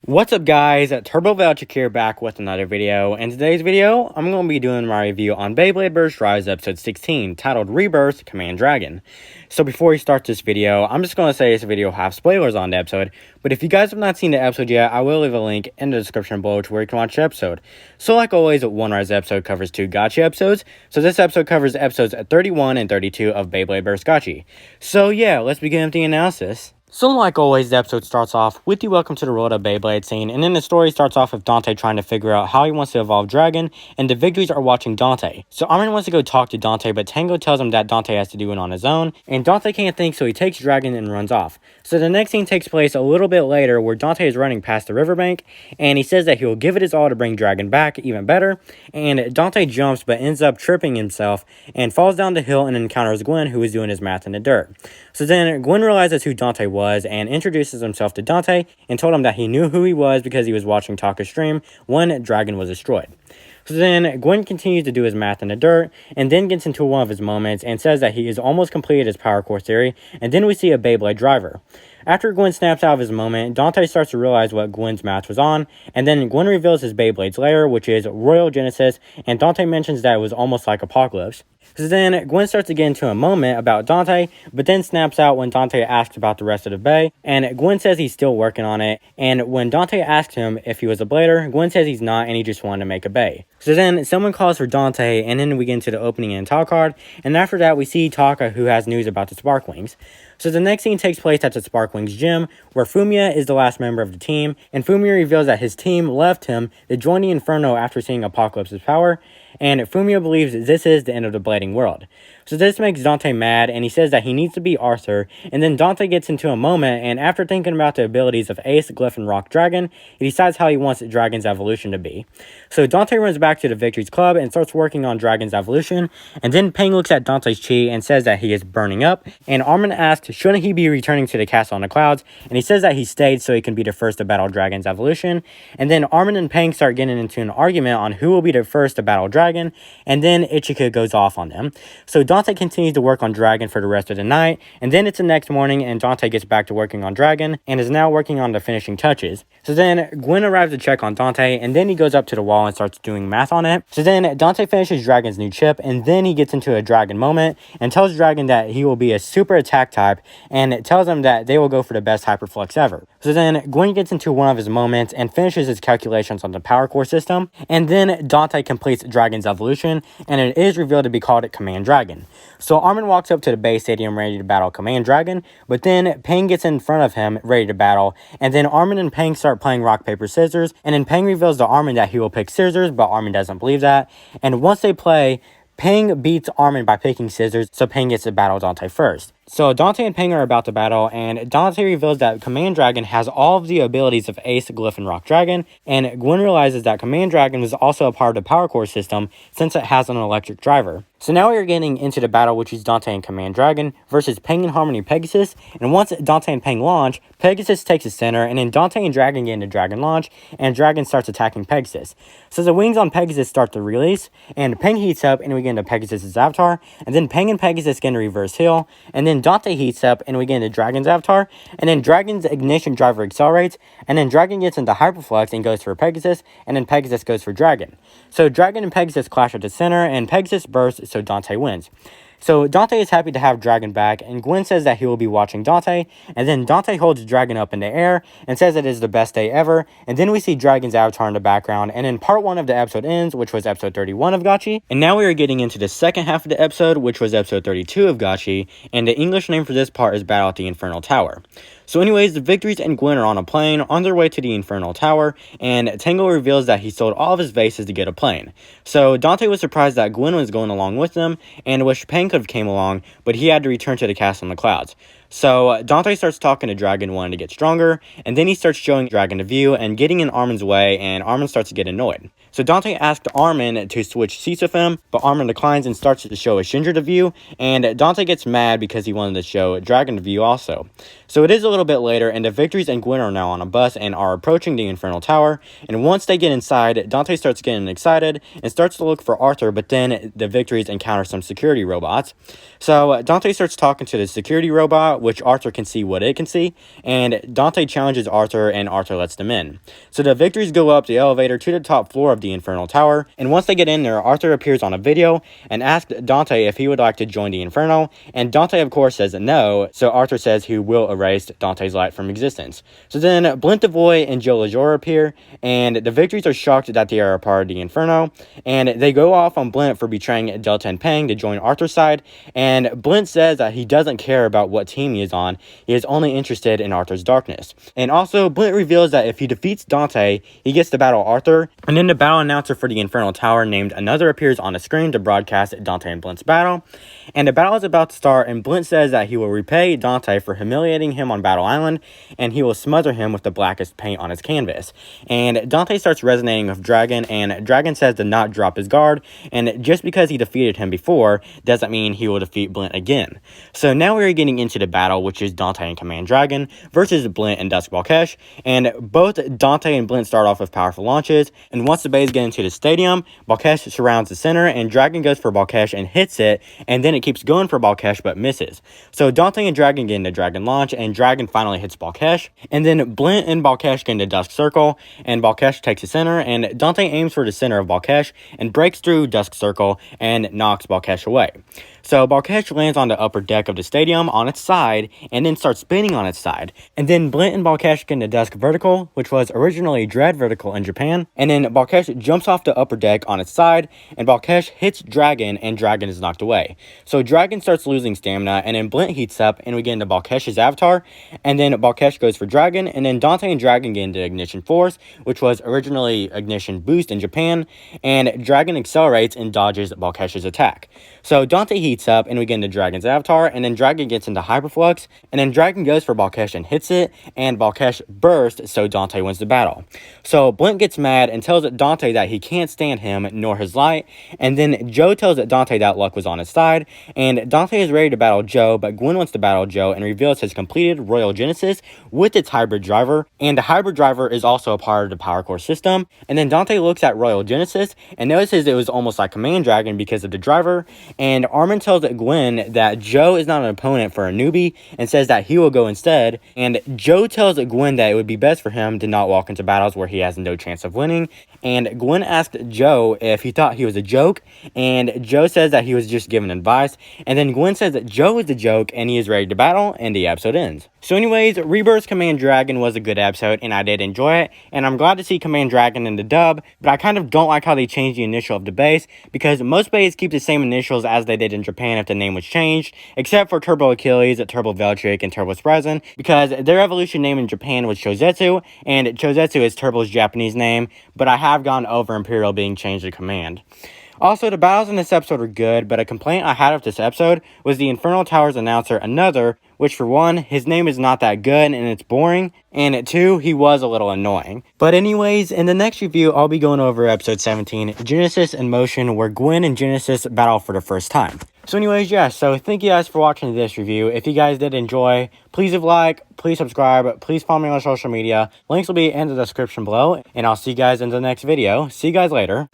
What's up guys, Turbo Voucher here back with another video. In today's video, I'm going to be doing my review on Beyblade Burst Rise episode 16, titled Rebirth, Command Dragon. So before we start this video, I'm just going to say this video will have spoilers on the episode, but if you guys have not seen the episode yet, I will leave a link in the description below to where you can watch the episode. So like always, one Rise episode covers 2 Gotcha episodes, so this episode covers episodes 31 and 32 of Beyblade Burst Gotcha. So yeah, let's begin with the analysis. So like always, the episode starts off with the welcome to the world of Beyblade scene, and then the story starts off with Dante trying to figure out how he wants to evolve Dragon, and the Victories are watching Dante. So Armin wants to go talk to Dante, but Tango tells him that Dante has to do it on his own, and Dante can't think, so he takes Dragon and runs off. So the next scene takes place a little bit later, where Dante is running past the riverbank, and he says that he will give it his all to bring Dragon back even better, and Dante jumps but ends up tripping himself, and falls down the hill and encounters Gwen, who is doing his math in the dirt. So then Gwen realizes who Dante was, and introduces himself to Dante, and told him that he knew who he was because he was watching Taka's stream when Dragon was destroyed. So then Gwen continues to do his math in the dirt, and then gets into one of his moments and says that he has almost completed his power core theory, and then we see a Beyblade driver. After Gwen snaps out of his moment, Dante starts to realize what Gwen's math was on, and then Gwen reveals his Beyblade's lair, which is Royal Genesis, and Dante mentions that it was almost like Apocalypse. So then Gwen starts to get into a moment about Dante, but then snaps out when Dante asks about the rest of the Bay, and Gwen says he's still working on it, and when Dante asks him if he was a blader, Gwen says he's not and he just wanted to make a Bay. So then someone calls for Dante, and then we get into the opening and Tal card, and after that we see Taka, who has news about the Sparkwings. So the next scene takes place at the Sparkwings gym, where Fumiya is the last member of the team, and Fumiya reveals that his team left him to join the Inferno after seeing Apocalypse's power, and Fumiya believes this is the end of the blading world. So this makes Dante mad, and he says that he needs to be Arthur, and then Dante gets into a moment, and after thinking about the abilities of Ace, Glyph, and Rock Dragon, he decides how he wants Dragon's evolution to be. So Dante runs back to the Victories Club and starts working on Dragon's evolution, and then Peng looks at Dante's chi and says that he is burning up, and Armin asks shouldn't he be returning to the castle on the clouds, and he says that he stayed so he can be the first to battle Dragon's evolution, and then Armin and Peng start getting into an argument on who will be the first to battle Dragon, and then Ichika goes off on them. So Dante continues to work on Dragon for the rest of the night, and then it's the next morning and Dante gets back to working on Dragon, and is now working on the finishing touches. So then Gwen arrives to check on Dante, and then he goes up to the wall and starts doing math on it. So then Dante finishes Dragon's new chip, and then he gets into a Dragon moment, and tells Dragon that he will be a super attack type, and it tells him that they will go for the best Hyperflux ever. So then Gwen gets into one of his moments and finishes his calculations on the power core system, and then Dante completes Dragon's evolution, and it is revealed to be called Command Dragon. So Armin walks up to the base stadium ready to battle Command Dragon, but then Peng gets in front of him ready to battle, and then Armin and Peng start playing rock, paper, scissors, and then Peng reveals to Armin that he will pick scissors, but Armin doesn't believe that, and once they play, Peng beats Armin by picking scissors, so Peng gets to battle Dante first. So Dante and Peng are about to battle, and Dante reveals that Command Dragon has all of the abilities of Ace, Glyph, and Rock Dragon, and Gwen realizes that Command Dragon is also a part of the power core system since it has an electric driver. So now we are getting into the battle, which is Dante and Command Dragon versus Peng and Harmony Pegasus, and once Dante and Peng launch, Pegasus takes the center, and then Dante and Dragon get into Dragon launch, and Dragon starts attacking Pegasus. So the wings on Pegasus start to release, and Peng heats up, and we get into Pegasus' avatar, and then Peng and Pegasus get into reverse heal, and then Dante heats up, and we get into Dragon's avatar, and then Dragon's ignition driver accelerates, and then Dragon gets into Hyperflux and goes for Pegasus, and then Pegasus goes for Dragon. So Dragon and Pegasus clash at the center, and Pegasus bursts, so Dante wins. So Dante is happy to have Dragon back, and Gwen says that he will be watching Dante, and then Dante holds Dragon up in the air and says it is the best day ever, and then we see Dragon's avatar in the background, and then part 1 of the episode ends, which was episode 31 of Gotcha, and now we are getting into the second half of the episode, which was episode 32 of Gotcha, and the English name for this part is Battle at the Infernal Tower. So anyways, the Victories and Gwen are on a plane on their way to the Infernal Tower, and Tango reveals that he sold all of his vases to get a plane. So Dante was surprised that Gwen was going along with them, and wished Peng could have came along, but he had to return to the castle in the clouds. So Dante starts talking to Dragon wanting to get stronger, and then he starts showing Dragon a view and getting in Armin's way, and Armin starts to get annoyed. So Dante asked Armin to switch seats with him, but Armin declines and starts to show a Shinja to view, and Dante gets mad because he wanted to show Dragon to view also. So it is a little bit later, and the Victories and Gwen are now on a bus and are approaching the Infernal Tower, and once they get inside, Dante starts getting excited and starts to look for Arthur, but then the Victories encounter some security robots. So Dante starts talking to the security robot, which Arthur can see what it can see, and Dante challenges Arthur, and Arthur lets them in. So the Victories go up the elevator to the top floor of the Infernal Tower, and once they get in there, Arthur appears on a video and asks Dante if he would like to join the Inferno, and Dante of course says no, so Arthur says he will erase Dante's light from existence. So then Blint the Void and Joe Lajor appear, and the Victories are shocked that they are a part of the Inferno, and they go off on Blint for betraying Delta and Pang to join Arthur's side, and Blint says that he doesn't care about what team he is on, he is only interested in Arthur's darkness. And also, Blint reveals that if he defeats Dante, he gets to battle Arthur, and then the battle announcer for the Infernal Tower named Another appears on the screen to broadcast Dante and Blint's battle, and the battle is about to start, and Blint says that he will repay Dante for humiliating him on Battle Island, and he will smother him with the blackest paint on his canvas. And Dante starts resonating with Dragon, and Dragon says to not drop his guard, and just because he defeated him before doesn't mean he will defeat Blint again. So now we're getting into the battle, which is Dante and Command Dragon versus Blint and Dusk Balkesh, and both Dante and Blint start off with powerful launches, and once the bays get into the stadium, Balkesh surrounds the center, and Dragon goes for Balkesh and hits it, and then it keeps going for Balkesh but misses. So Dante and Dragon get into Dragon launch, and Dragon finally hits Balkesh, and then Blint and Balkesh get into Dusk Circle, and Balkesh takes the center, and Dante aims for the center of Balkesh and breaks through Dusk Circle and knocks Balkesh away. So Balkesh lands on the upper deck of the stadium on its side and then starts spinning on its side. And then Blint and Balkesh get into Dusk Vertical, which was originally Dread Vertical in Japan. And then Balkesh jumps off the upper deck on its side, and Balkesh hits Dragon, and Dragon is knocked away. So Dragon starts losing stamina, and then Blint heats up, and we get into Balkesh's avatar, and then Balkesh goes for Dragon, and then Dante and Dragon get into Ignition Force, which was originally Ignition Boost in Japan, and Dragon accelerates and dodges Balkesh's attack. So Dante heats up, and we get into Dragon's avatar, and then Dragon gets into Hyperflux, and then Dragon goes for Balkesh and hits it, and Balkesh bursts, so Dante wins the battle. So Blint gets mad and tells Dante that he can't stand him nor his light, and then Joe tells Dante that luck was on his side, and Dante is ready to battle Joe, but Gwen wants to battle Joe and reveals his completed Royal Genesis with its hybrid driver, and the hybrid driver is also a part of the Power Core system. And then Dante looks at Royal Genesis and notices it was almost like Command Dragon because of the driver, and Armin tells Gwen that Joe is not an opponent for a newbie and says that he will go instead, and Joe tells Gwen that it would be best for him to not walk into battles where he has no chance of winning, and Gwen asked Joe if he thought he was a joke, and Joe says that he was just giving advice, and then Gwen says that Joe is the joke and he is ready to battle, and the episode ends. So anyways, Rebirth Command Dragon was a good episode, and I did enjoy it, and I'm glad to see Command Dragon in the dub, but I kind of don't like how they changed the initial of the base, because most bases keep the same initials as they did in Japan if the name was changed, except for Turbo Achilles, Turbo Veltric, and Turbo Sprezin, because their evolution name in Japan was Chozetsu, and Chozetsu is Turbo's Japanese name, but I have gone over Imperial being changed to Command. Also, the battles in this episode were good, but a complaint I had with this episode was the Infernal Tower's announcer, Another, which for one, his name is not that good and it's boring, and two, he was a little annoying. But anyways, in the next review, I'll be going over episode 17, Genesis in Motion, where Gwen and Genesis battle for the first time. So anyways, yeah, so thank you guys for watching this review. If you guys did enjoy, please leave a like, please subscribe, please follow me on social media. Links will be in the description below, and I'll see you guys in the next video. See you guys later.